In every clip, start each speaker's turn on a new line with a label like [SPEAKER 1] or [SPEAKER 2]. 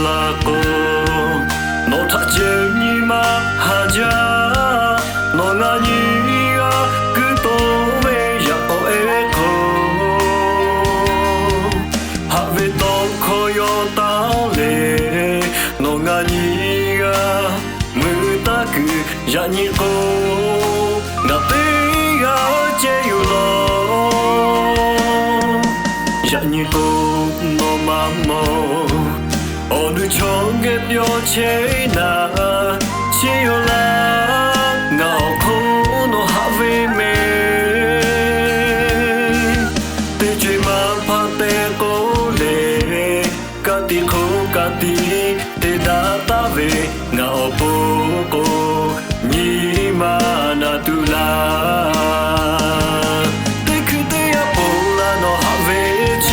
[SPEAKER 1] lako no tajeni ma haja no ngani ga kuto me ya o eko have to koyo ta le no ngani ga mutaku ya ni ko na te ga che yu lo ya ni ko no mamo 어느 정겹여 채나 치요라 나오코노 하위메 대죄만 파테고레 까티코 까티 대다다베 나오보고 니마나 둘라 대그대야 볼라노 하웨지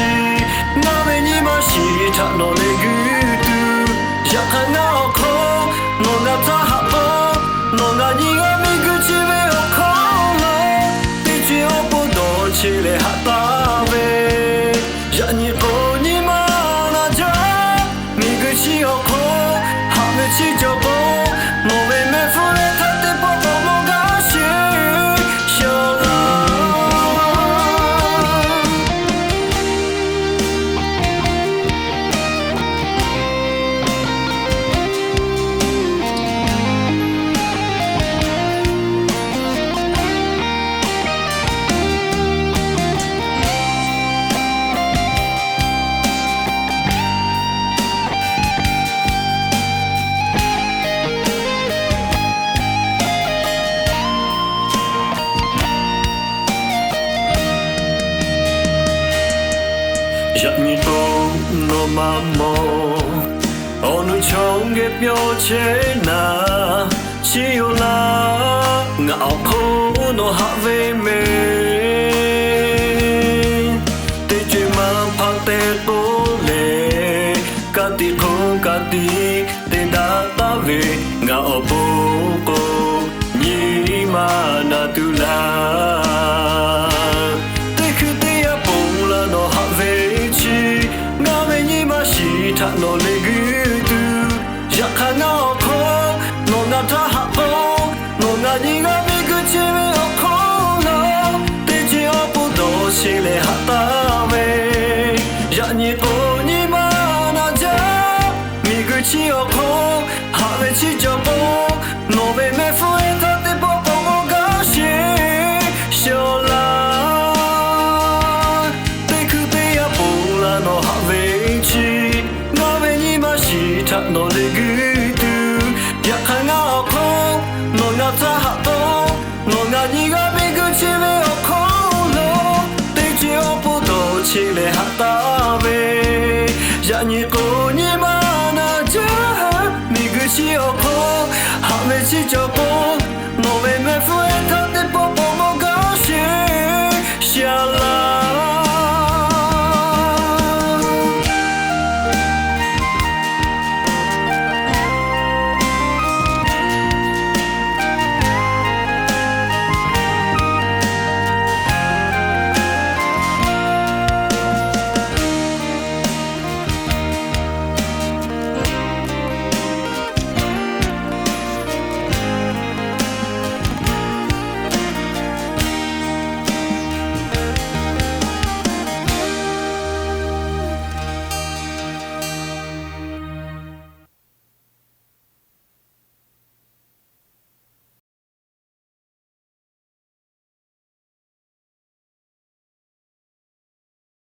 [SPEAKER 1] 남의 니마 시타노 레그 Chile hatave ya ni ko ni mana ja mi guchi o ko ha me chi jo ko no me me fure tate po mo ga shi shola Gianni no mammo 어느 정겹여 채나 치요라 나오코노 하웨메 대죄만 파테고레 까티코 까티 대다다베 나오보고 니마나 둘라 no le gutu yakana ko no nata hapo no nani ga miguchi me okono teji opudo shile hatame yani oni mana ja miguchi oko have chi jopo no be me fueta te popo mo ga shi shola te kute ya pula no have chi no le gutu yakana ko no nata hato no nani ga miguchi me okono teji opudo chile hatabe ya ni ko